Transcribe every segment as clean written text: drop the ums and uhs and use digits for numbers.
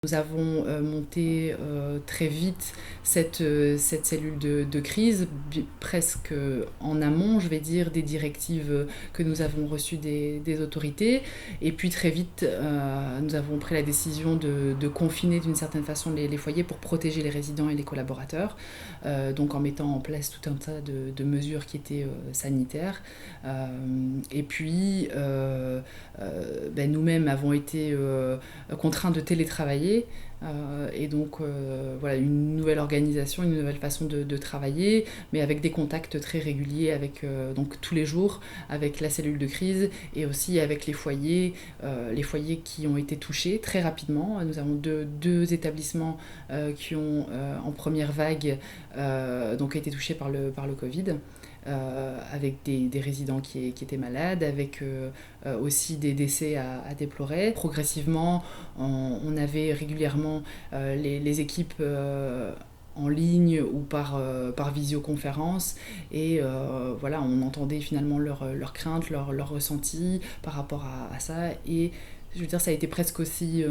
Nous avons monté très vite cette cellule de crise, presque en amont, je vais dire, des directives que nous avons reçues des autorités. Et puis très vite, nous avons pris la décision de confiner d'une certaine façon les foyers pour protéger les résidents et les collaborateurs, donc en mettant en place tout un tas de mesures qui étaient sanitaires. Et puis, nous-mêmes avons été contraints de télétravailler. Et donc voilà, une nouvelle organisation, une nouvelle façon de travailler, mais avec des contacts très réguliers avec, donc tous les jours avec la cellule de crise et aussi avec les foyers qui ont été touchés très rapidement. Nous avons deux établissements qui ont en première vague donc été touchés par le Covid. Avec des résidents qui étaient malades, avec aussi des décès à déplorer. Progressivement, on avait régulièrement les équipes en ligne ou par visioconférence et voilà, on entendait finalement leurs craintes, leurs ressentis par rapport à ça. Et je veux dire, ça a été presque aussi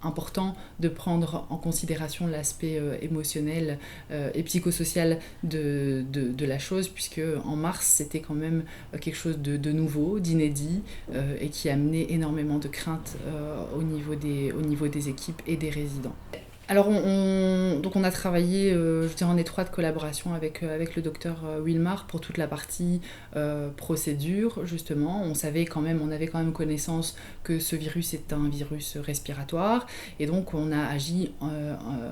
important de prendre en considération l'aspect émotionnel et psychosocial de la chose, puisque en mars c'était quand même quelque chose de nouveau, d'inédit et qui amenait énormément de craintes au niveau des équipes et des résidents. Alors donc on a travaillé je dirais en étroite collaboration avec le docteur Wilmar pour toute la partie procédure justement. On avait quand même connaissance que ce virus est un virus respiratoire et donc on a agi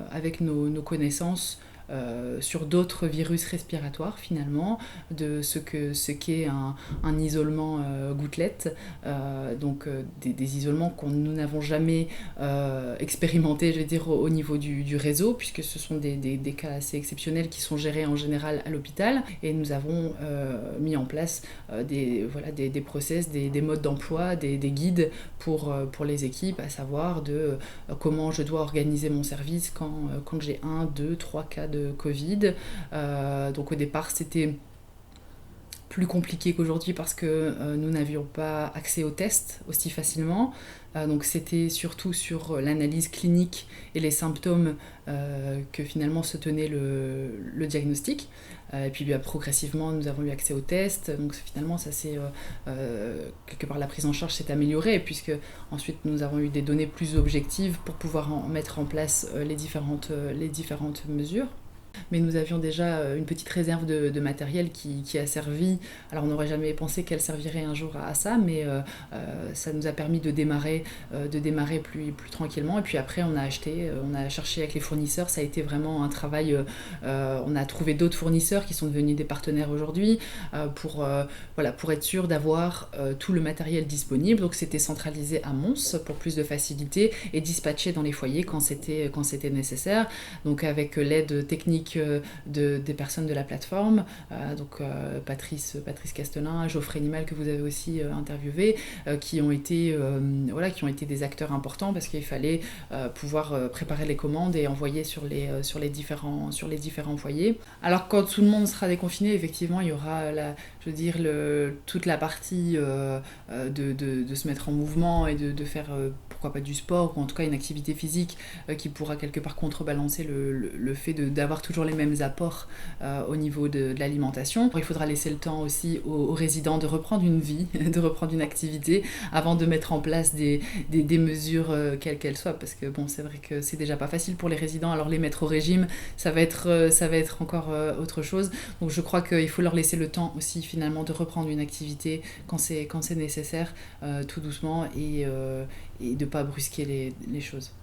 avec nos connaissances sur d'autres virus respiratoires finalement, de ce qu'est un isolement gouttelette, donc des isolements nous n'avons jamais expérimenté, je vais dire, au niveau du réseau, puisque ce sont des cas assez exceptionnels qui sont gérés en général à l'hôpital, et nous avons mis en place des process, des modes d'emploi, des guides pour les équipes, à savoir de comment je dois organiser mon service quand j'ai 1, 2, 3 cas de Covid. Donc au départ c'était plus compliqué qu'aujourd'hui parce que nous n'avions pas accès aux tests aussi facilement. Donc c'était surtout sur l'analyse clinique et les symptômes que finalement se tenait le diagnostic. Et puis progressivement nous avons eu accès aux tests, donc finalement ça s'est quelque part la prise en charge s'est améliorée, puisque ensuite nous avons eu des données plus objectives pour pouvoir mettre en place les différentes mesures. Mais nous avions déjà une petite réserve de matériel qui a servi. Alors on n'aurait jamais pensé qu'elle servirait un jour à ça, mais ça nous a permis de démarrer plus tranquillement. Et puis après on a cherché avec les fournisseurs. Ça a été vraiment un travail. On a trouvé d'autres fournisseurs qui sont devenus des partenaires aujourd'hui pour être sûr d'avoir tout le matériel disponible. Donc c'était centralisé à Mons pour plus de facilité et dispatché dans les foyers quand c'était nécessaire. Donc avec l'aide technique des personnes de la plateforme, donc Patrice Castelin, Geoffrey Nimal que vous avez aussi interviewé, qui ont été des acteurs importants, parce qu'il fallait pouvoir préparer les commandes et envoyer sur les différents foyers. Alors quand tout le monde sera déconfiné, effectivement il y aura toute la partie de se mettre en mouvement et de faire pourquoi pas du sport, ou en tout cas une activité physique qui pourra quelque part contrebalancer le fait d'avoir toujours les mêmes apports au niveau de l'alimentation. Il faudra laisser le temps aussi aux résidents de reprendre une vie, de reprendre une activité avant de mettre en place des mesures quelles qu'elles soient, parce que bon, c'est vrai que c'est déjà pas facile pour les résidents, alors les mettre au régime, ça va être encore autre chose. Donc je crois qu'il faut leur laisser le temps aussi finalement de reprendre une activité quand c'est nécessaire, tout doucement, et de pas brusquer les choses.